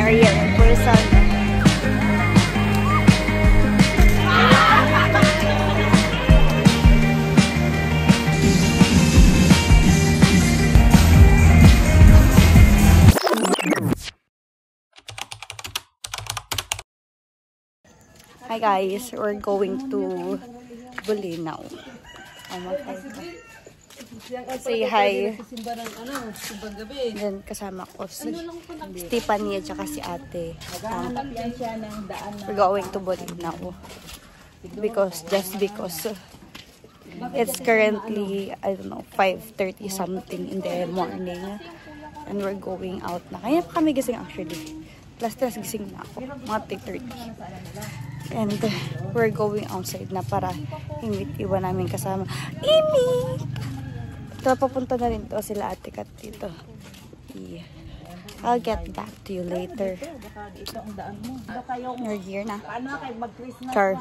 area ng person. Hi guys, we're going to Bolinao. Say hi. Then kasama ko si Stephanie at saka si ate. We're going to Bolinao. Just because it's currently, I don't know, 5:30 something in the morning. And we're going out na. Kaya pa kami gising actually. Plus gising na ako. Mga 3:30. And we're going outside na para iwan namin kasama. Amy! Ito, papunta na rin to sila ate kat dito. Yeah. I'll get back to you later. You're here na. Char.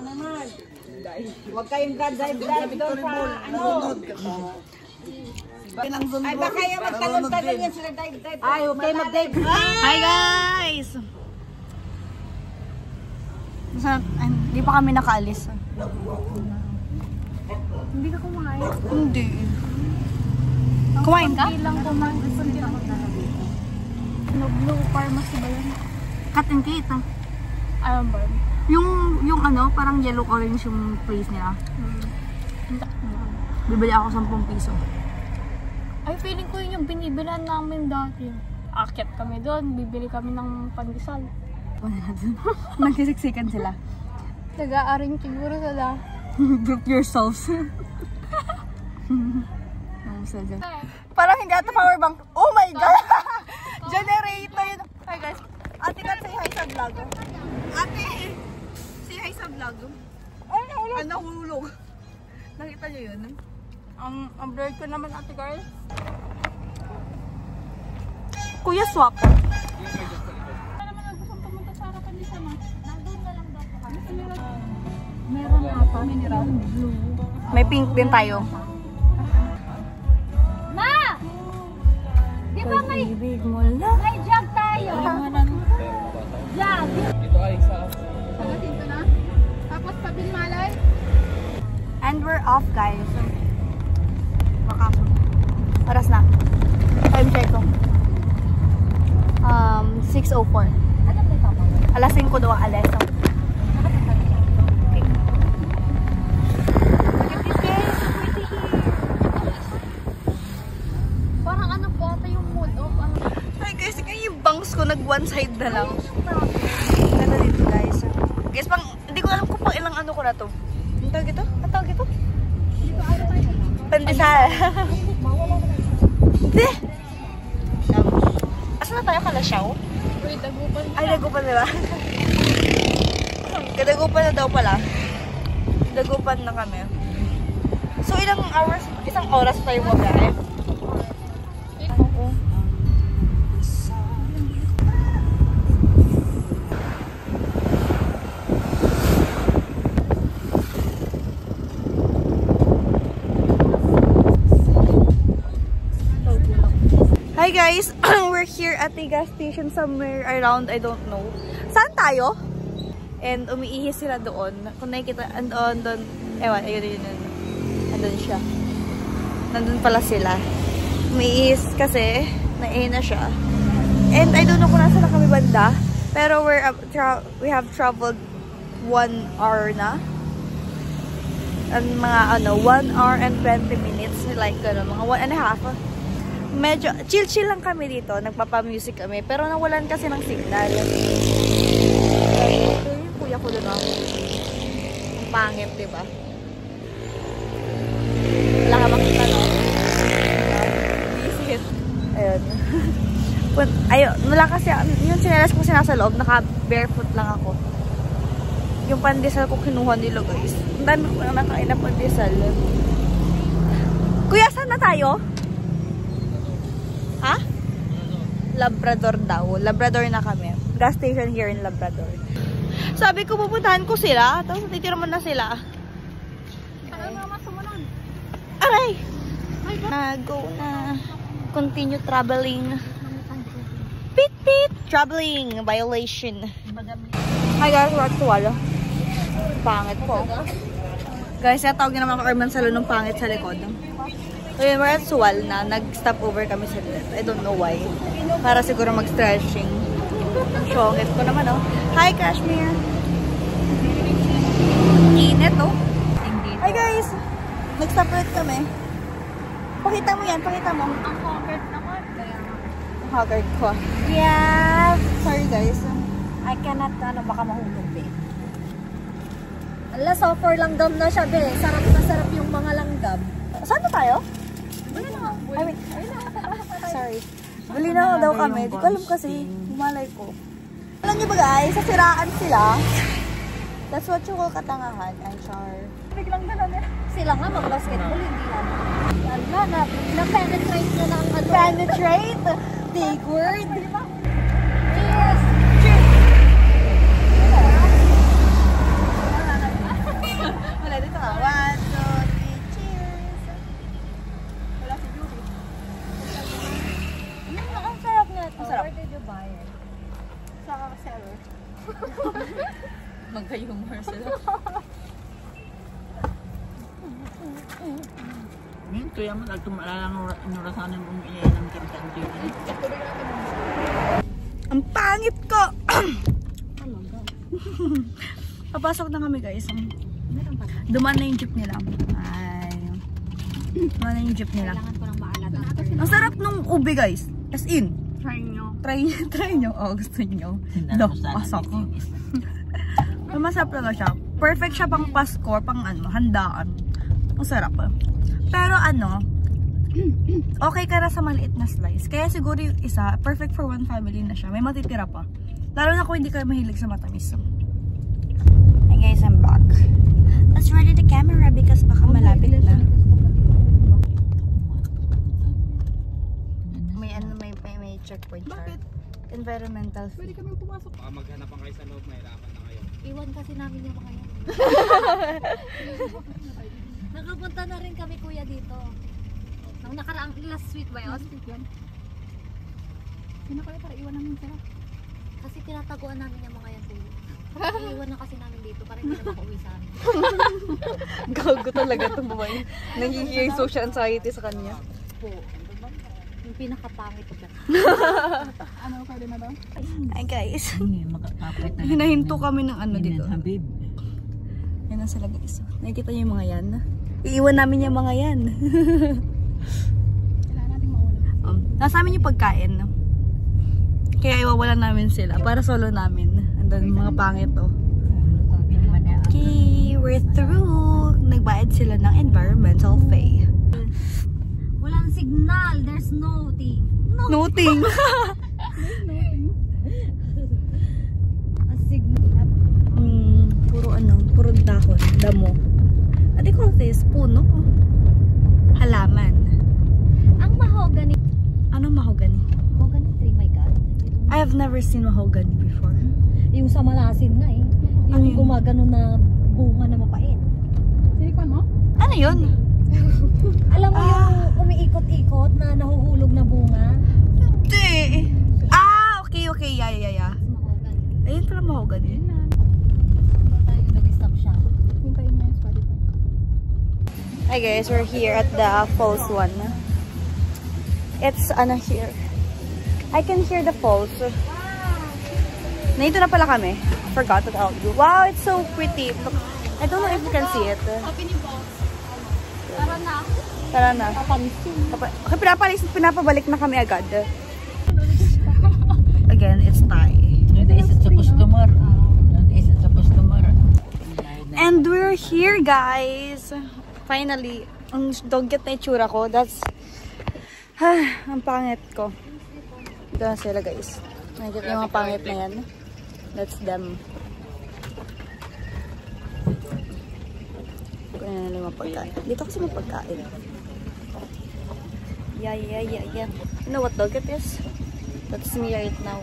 Huwag kayong drive doon sa ano. Ay, baka yung magtalon-talon yan sila dive. Ay, okay mag-dive. Hi guys! Hindi pa kami nakaalis. Hindi ka kumain? Hindi. Kumain ka? Hindi lang kumain. Hindi lang talaga. Blue pharmacy ba yun? Cut and Kate. Alam ba? Yung ano, parang yellow-orange yung place nila. Bibili ako 10 piso. Ay, feeling ko yun yung binibilan namin dati. Akyat kami doon, bibili kami ng pandesal. Nagkisiksikan sila. Nag-aaring siguro sila. Group yourselves. Parang hindi ata power bank. Oh my god! Generator yun. Hi guys. Ate Kat, say hi sa vlog. Ate! Say hi sa vlog. Ay, nahulog. Ay, nahulog. Nakita niyo yun? Ang blurred ko naman, ate girl. Kuya, swap. Meron ata. Mineral. Blue. May pink din tayo. Ma! Di ba may jug tayo? Jug! Dito ay sa... Pagatin ko na. Tapos pabili malay. And we're off guys. Oras na. Time check ko. 6:04. Alas 5 daw ang alas. Parang ano po ata yung mood of ano. Ay guys, yung bangs ko nag one side na lang. Ganda dito guys. Guys, hindi ko alam kung pang ilang ano ko na to. Ang tawag ito? Ang tawag ito? Pandesal. Hindi. Asan na tayo? Kalasyaw? Uy, dagupan. Ay, dagupan diba? Kadagupan na daw pala. Dagupan na kami. So, ilang hours? Isang oras tayo mabiyahe. Oo. Hi guys! We're here at the gas station somewhere around, I don't know. Saan tayo? And umiihi sila doon. Kung nakikita, andun, ewan, ayun. Andun siya. Nandun pala sila. Umiihis kasi, naihi na siya. And I don't know kung nasa na kami banda. Pero we have traveled 1 hour na. And mga 1 hour and 20 minutes. Like, mga 1.5. Medyo chill lang kami dito, nagpapa-music kami, pero nawalan kasi ng signal. Ito yung kuya ko doon. Ang pangit, diba? Wala ka makita, no? Visit. Ayun. Wala kasi, yung sinelas ko sinasa loob, naka-barefoot lang ako. Yung pandesal ko kinuha nila, guys. Ang dami ko na nakain na pandesal. Kuya, saan na tayo? Ha? Labrador daw. Labrador na kami. Gas station here in Labrador. Sabi ko pupuntahan ko sila. Tapos titiraman na sila. Saan naman sumunod? Aray! Go na. Continue traveling. Beep beep! Traveling violation. Hi guys, we're at Suwal. Pangit po. Guys, tawag naman ako Arman Salon ng pangit sa likod. Ayun, we're at Suwal na. Nag-stop over kami sa left. I don't know why. Para siguro mag-stretching. Shongit ko naman, oh. Hi, Kashmir! Init, oh. Hi, guys! Nag-stop ulit kami. Pakita mo yan, pakita mo. Ang haggard naman. Ang haggard ko. Yeah! Sorry, guys. I cannot, baka mahulog, be. Ala, so for langgam na siya, be. Sarap na sarap yung mga langgam. Saan na tayo? Buli na. I mean, sorry. Buli na daw kami. Di ko alam kasi. Malay ko. Alam niyo ba guys, sasiraan sila. That's what you call katangahan. I'm sure. Biglang gano'n eh. Sila nga, mag-basketball, hindi lang. Ala, na-penetrate na ng ano. Penetrate? Big word. Cheers! Wala dito ka. 1, 2, 3, cheers! Wala si Juby. Ang sarap na ito. Ang sarap. Where did you buy it? Sa seller. Magka-humor sila. Ngayon, kaya mo nagtumalalang inurasanan kung iyan ang kintanti. Ang pangit ko! Papasok na kami guys. Dumaan na yung jeep nila. Ay. Dumaan na yung jeep nila. Kailangan ko ng maalat. Ang sarap nung ube guys. As in. Try nyo. Try nyo. Oh, gusto nyo. No, pasok ko. Masarap lang siya. Perfect siya pang Pasko, pang ano, handaan. Ang sarap. Pero ano, okay ka na sa maliit na slice. Kaya siguro yung isa, perfect for one family na siya. May matitira pa. Lalo na kung hindi kayo mahilig sa matamis. Hey guys, I'm back. Let's ready the camera because baka malapit na. May checkpoint chart. Environmental fee. Pwede kami pumasok. Baka maghanap ang kayo sa loob, mahirapan na kayo. Iwan kasi namin yung mga yan. Nakapunta na rin kami kuya dito. Nung nakaraang last week ba yun? Sino kaya para iwan namin sila? Kasi tinataguan namin yung mga yan kuya. Iiwan na kasi namin dito para hindi na makauwi sa amin. Gago talaga itong babae. Nahihiya yung social anxiety sa kanya. Po. Yung pinakapangit ko. Ano ka din na daw? Hi guys. Hindi, makakapit na. Hinahinto kami ng ano dito. Habib. Yan na sila guys. Nakikita niyo yung mga yan? Iiwan namin yung mga yan. Kailangan natin mauna. Nasa amin yung pagkain. Kaya iwawalan namin sila para solo namin. Andun mga pangit oh. Okay, we're through. Nagbayad sila ng environmental fee. Walang signal. There's nothing. Nothing. A signal. Puro ano, puro dahon, damo. What do you call this? Puno? Halaman. Ang mahogany. Anong mahogany? Mahogany tree, my God. I have never seen mahogany before. Yung sa Malasin na eh. Ano Yung yun? gumagano na bunga na mapait. Sinikon mo? Ano yun? Alam mo yung umiikot-ikot na nahuhulog na bunga? Hindi. Okay. Yeah. Mahogany. Ayun pala mahogany. Tayo nag-stop siya. Hintayin niya yung Spotify. Hi guys, we're here at the falls one. It's ano here. I can hear the falls. Nandito na pala kami. Forgot to tell you. Wow, it's so pretty. I don't know if you can see it. Happy ni boss. Tara na. Tara na. Okay, pinapabalik na kami agad. Again, it's Thai. Is it supposed to tomorrow? Is it supposed to tomorrow? And we're here, guys. Finally, ang dogget na itsura ko. That's ang pangit ko. Ito na sila, guys. Nakikita yung mga pangit na yan. That's them. Kunin na nila yung mga pagkain. Dito kasi mga pagkain. Yeah. You know what dogget is? That's me right now.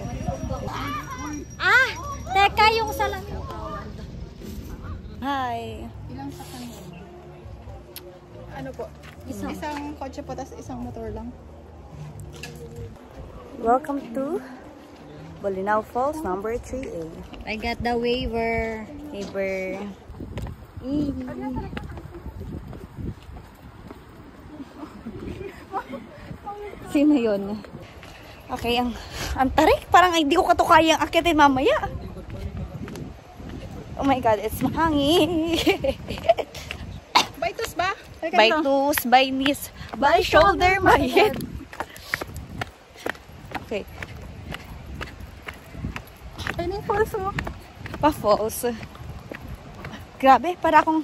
Teka, yung salamin. Hi! Ilang sakyan mo? Ano po? Isang kotse po, tapos isang motor lang. Welcome to Bolinao Falls, number 3A. I got the waiver. Neighbor. Sino yun? Okay, ang tarik. Parang hindi ko katukayang akitin mamaya. Oh my God, it's mahangin. Baitos ba? By toes, by knees, by shoulder, by head. Okay. Ano yung falls mo? Pa-falls. Grabe, para akong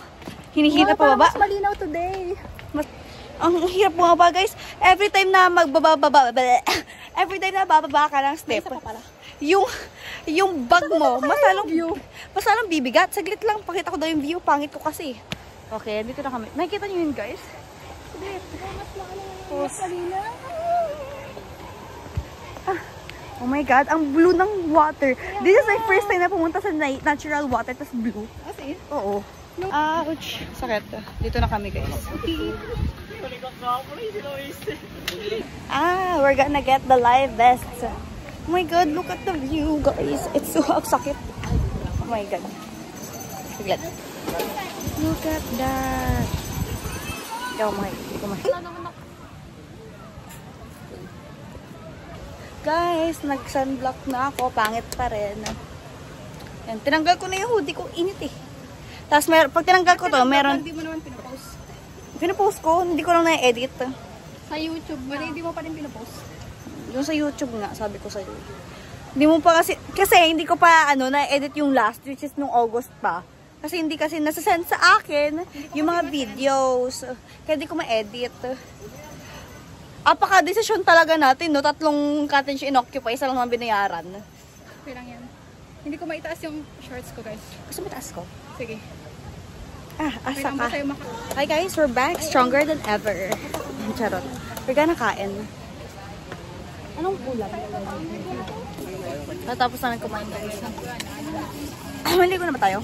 hinihina pa baba. Mas malinaw today. Ang hirap bumaba, guys. Every time na every time na bababa ka ng step, yung bag mo, mas lalong bibigat. Saglit lang, pakita ko daw yung view. Pangit ko kasi. Okay, dito na kami. Nakikita niyo yun, guys? Oh my God, ang blue ng water. This is my first time na pumunta sa natural water, tas blue. Kasi? Oo. Ouch! Sakit. Dito na kami, guys. We're gonna get the live vest. Oh my God, look at the view, guys. It's so sakit. Oh my God. Saglit. Look at that. Oh my God. Guys, nag-sunblock na ako. Pangit pa rin. Yan, tinanggal ko na yung hoodie ko. Init eh. Tapos pag tinanggal ko to, meron... Hindi mo naman pinapost. Pinapost ko, hindi ko lang na-edit. Sa YouTube, hindi mo pa rin pinapost. Yung sa YouTube nga, sabi ko sa'yo. Hindi mo pa kasi hindi ko pa na-edit yung last, which is nung August pa. Kasi hindi kasi nasasend sa akin yung mga videos. Kaya hindi ko ma-edit. Apaka-desisyon talaga natin, no? 3 cottage in-occupy, isa lang naman binayaran. Okay lang yan. Hindi ko maitaas yung shorts ko, guys. Gusto mo taas ko? Sige. Asa ka. Hi guys, we're back. Stronger than ever. Charot. We're gonna kain. Anong ulam? Natapos na nagkumain guys. Mali ko na ba tayo?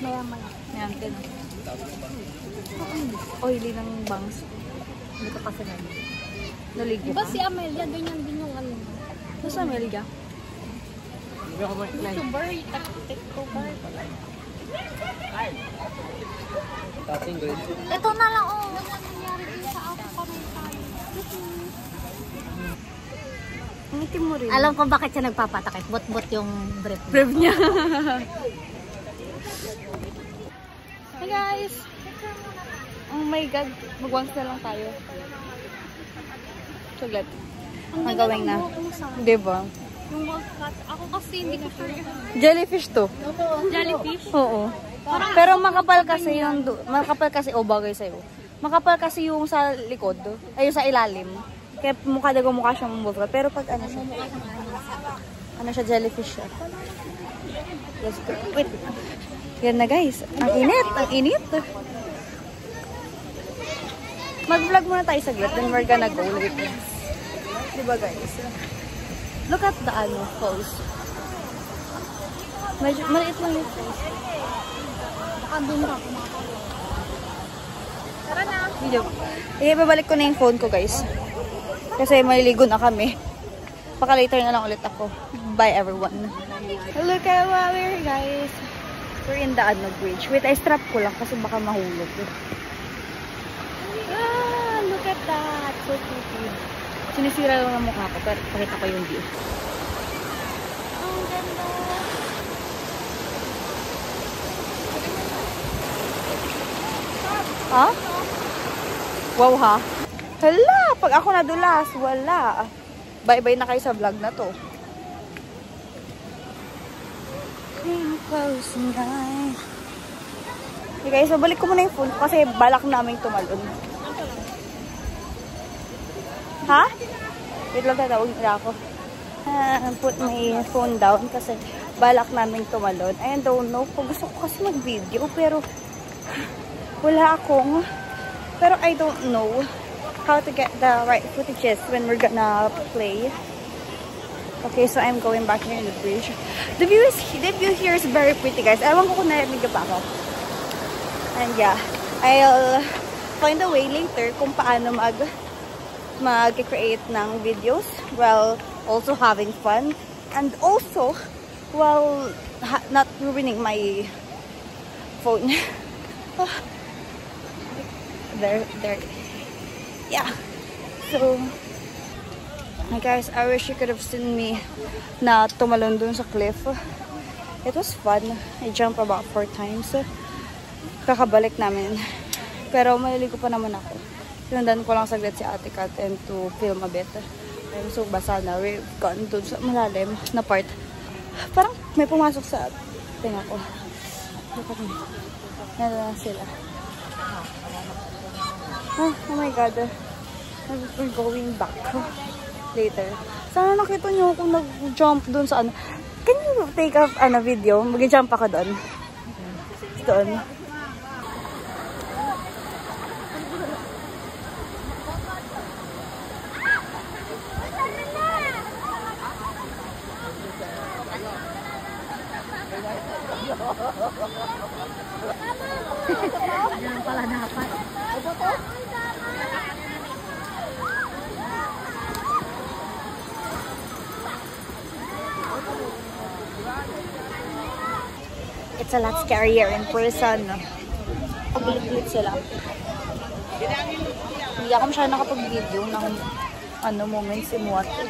Maya-maya. Ayan, kin. Oily ng bangs. Hindi ko kasi na. Naligo Diba ka? si Amelia, ganyan din yung ano. Ano sa Amelia? YouTuber, TikToker. Ito na lang, oh. Wala nangyari din sa ako kami tayo. Ang itim mo rin. Alam ko bakit siya nagpapatakit. Bot-bot yung brief niya. Brief niya. Hi guys! Oh my God, magwangs na lang tayo. Saglit. Ang gawin na. Diba? Yung wildcat, ako kasi hindi ko sure. Jellyfish to. Jellyfish? Oo. Pero makapal kasi yung, bagay sa'yo. Makapal kasi yung sa likod, ay yung sa ilalim. Kaya mukha siyang wildcat. Pero pag siya, jellyfish siya. Let's go. Wait. Yan na guys. Ang init. Mag-vlog muna tayo saglit, then we're gonna go later. Diba guys? Look at the falls. Medyo maliit lang yung falls. Andun ka. Tara na. Video. Babalik ko na yung phone ko guys. Kasi maliligo na kami. Baka later na lang ulit ako. Bye everyone. Look at what we're guys. We're in the bridge. Wait, I strap ko lang kasi baka mahulog. Look at that. So pretty. Sinisira lang ang mukha ko, pero pakita ko yung view. Ang ganda. Ha? Wow ha? Hala! Pag ako nadulas, wala. Bye-bye na kayo sa vlog na to. Okay guys, babalik ko muna yung phone kasi balak namin tumalon. Ha? Wait lang, tatawag nila ako. Put my phone down kasi balak namin tumalon. I don't know kung gusto ko kasi mag-video pero wala akong. Pero I don't know how to get the right footages when we're gonna play. Okay, so I'm going back here in the bridge. The view here is very pretty guys. Ewan ko kung narinig pa ako. And yeah, I'll find a way later kung paano mag-create ng videos. Well, also having fun, and also while not ruining my phone. there. Yeah. So, hi guys, I wish you could have seen me na tumalon dun sa cliff. It was fun. I jumped about 4 times. Kakabalik namin. Pero maliligo pa naman ako. Sinundan ko lang saglit si Ate Kat and to film a bit. I'm so basa na. We've gone dun sa malalim na part. Parang may pumasok sa tinga ko. Yan na sila. Oh my god. We're going back later. Sana nakita nyo kung nag-jump dun sa ano. Can you take a video? Mag-jump ako doon. Doon. Yan pala dapat. It's a lot scarier in person. Paglit-lit sila. Hindi ako masyadong nakapag-video ng moments in water.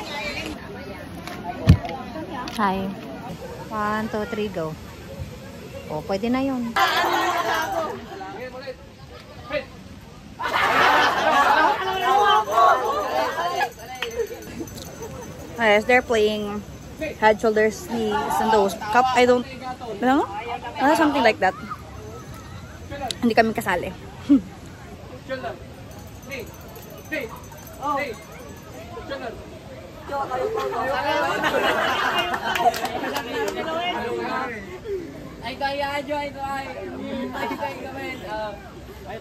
Hi. 1, 2, 3, go. O, pwede na yun. Yes, they're playing head, shoulders, knees, and toes. Cup, I don't know. Something like that. Hindi kami kasali. Ay kaya ajo ay ay kaya gamen ay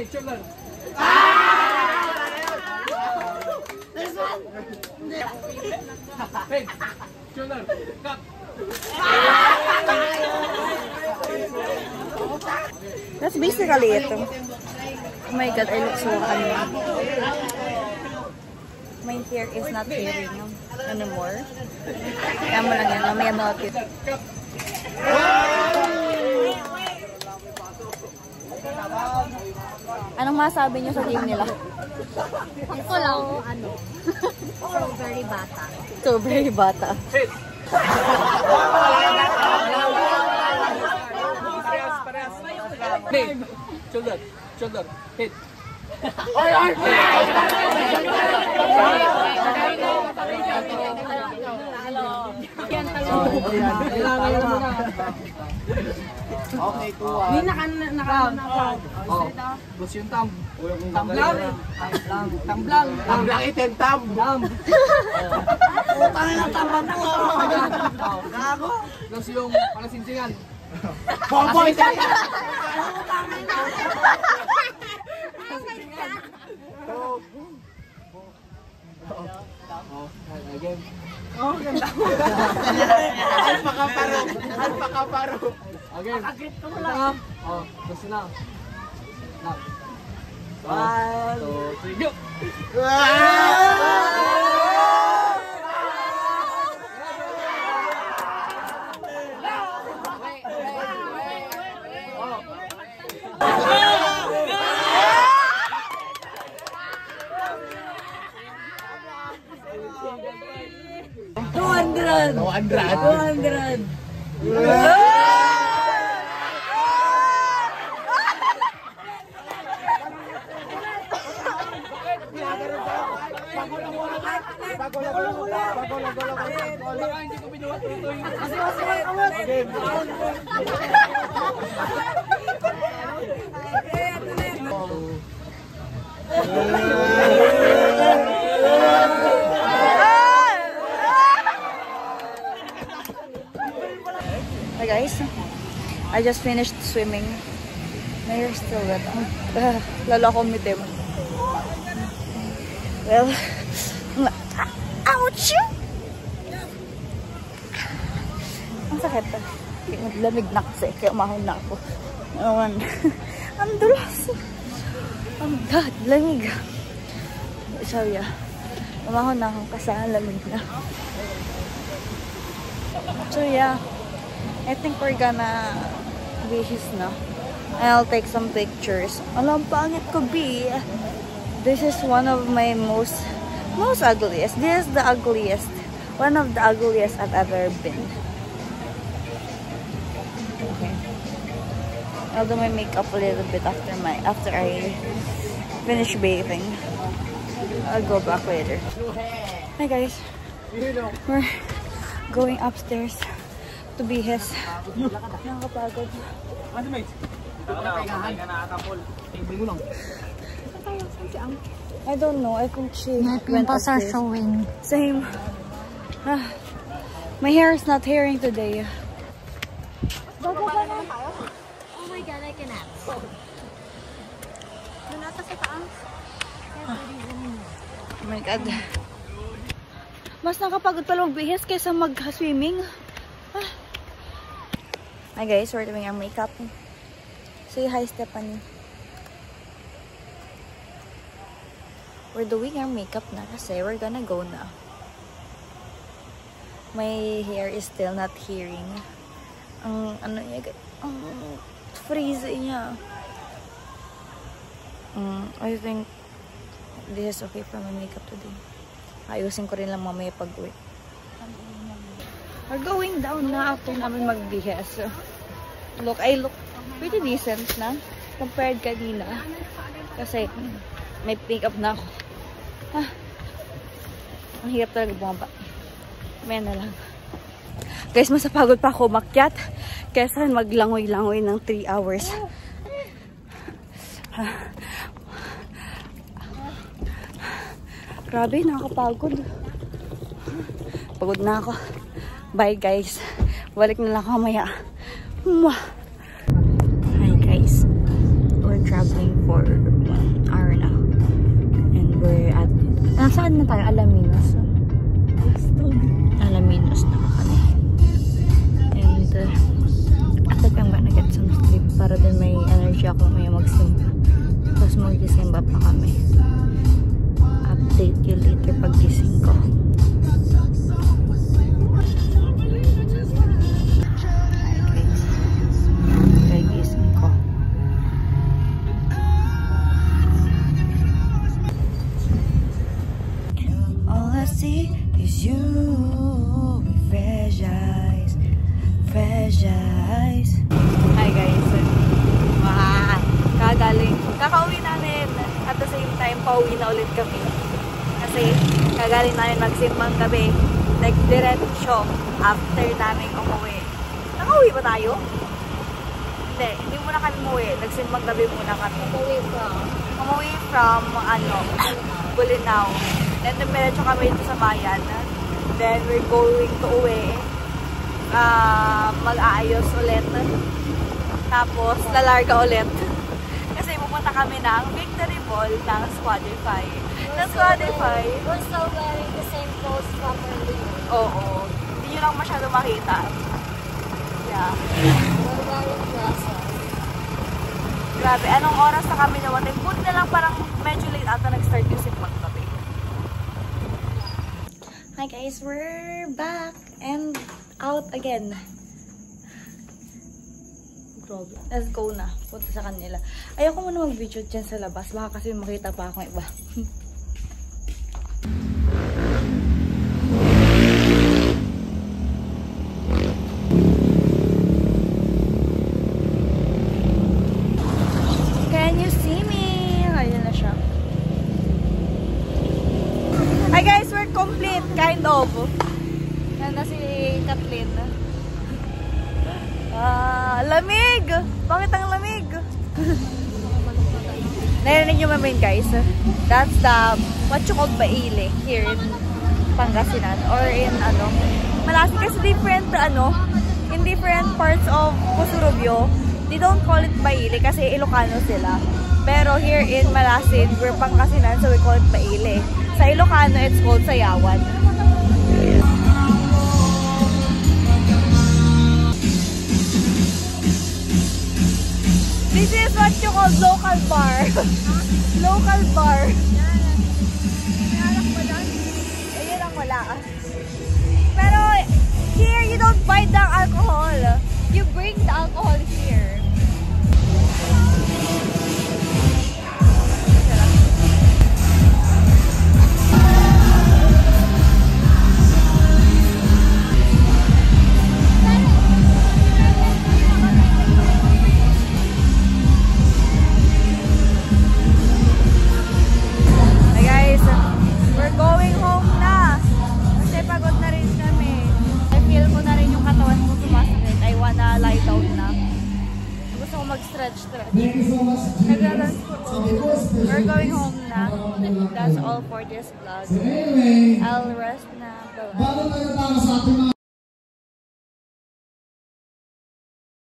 children children That's basically it. Oh my god, I look so my hair is not clearing anymore. Kaya mo lang yan, mamaya malapit. Anong masabi niyo sa team nila? Ito lang, strawberry bata. Strawberry bata. Children, hit. Okay, kuha. Hindi naka. Bus yung tam. Tamblang. Tamblang itin, tam. Utang na tambang ko. Gago. Tapos yung palasinsingan. Boboy ka. Again. Oh, ganda. Alpaka-paro. Again. Oh, gusto na. Now. 1, 2, 3, go! Hi guys, I just finished swimming. My hair is still wet. Lalo akong mitim. Well, ouch! Ang sakit. Naglamig na kasi, kaya umahon na ako. Naman. Ang dulas. Oh God, lamig. Sorry umahon na akong kasaan, lamig na. So yeah, I think we're gonna bihis na. I'll take some pictures. Alam, pangit ko, B. This is one of my most ugliest. This is the ugliest. One of the ugliest I've ever been. Okay. I'll do my makeup a little bit after I finish bathing. I'll go back later. Hi guys. We're going upstairs to bihis. Nakakapagod. I don't know. I think she went upstairs. showing. Same. My hair is not hearing today. Oh my God, I can act. Oh my God. Mas nakapagod pala magbihis kaysa mag-swimming. Hi guys, we're doing our makeup. Say hi, Stephanie. We're doing our makeup na kasi we're gonna go na. My hair is still not hearing. Ano niya, freeze niya. I think this is okay for my makeup today. Ayusin ko rin lang mamaya pag-uwi. We're going down na after namin magbihis. Look, I look pretty decent na compared kanina. Kasi may makeup na ako. Ang hirap talaga bumaba. Maya na lang. Guys, masapagod pa ako umakyat kaysa maglangoy-langoy ng 3 hours. Grabe, nakakapagod. Pagod na ako. Bye guys. Balik na lang ako mamaya. Hi guys. We're traveling for 1 hour now. And we're at... saan na tayo? Alaminos. Alaminos na kami. And I think I'm gonna get some sleep para din may energy ako may magsimba. Tapos mag-simba pa kami. Update you later pag gising ko. Kakauwi namin at the same time pauwi na ulit kami kasi kagaling namin magsimbang gabi nagdiretso after namin umuwi. Nakauwi ba tayo? Hindi muna kami umuwi, nagsimbang gabi muna kami. Umuwi from Bulinaw, then dumiretso kami dito sa bayan, then we're going to uwi, mag-aayos ulit, tapos lalarga ulit. Kasi pupunta kami ng Victory Ball ng Squadify. We're still wearing the same clothes from earlier. Oo. Hindi nyo lang masyado makita. Yeah. We're wearing dresses. Grabe. Anong oras na kami nawatin? Buti na lang parang medyo late ata nag-start yung simbang gabi. Hi guys, we're back and out again. Let's go na. Punta sa kanila. Ayoko muna mag-video dyan sa labas. Baka kasi makita pa akong iba. Can you see me? Ayun na siya. Hi guys, we're complete. Kind of. Yan na si Kathleen. Lamig! Bakit ang lamig? Narinig nyo mamin guys. That's the, what you call Baile here in Pangasinan. Or in Malasin. Kasi different, in different parts of Pusurubio, they don't call it Baile kasi Ilocano sila. Pero here in Malasin, we're Pangasinan, so we call it Baile. Sa Ilocano, it's called Sayawan. This is what you call local bar. Local bar. Ayun ang wala. Pero here you don't buy the alcohol. You bring the alcohol here. We're going home na. That's all for this vlog. I'll rest na. Bye-bye.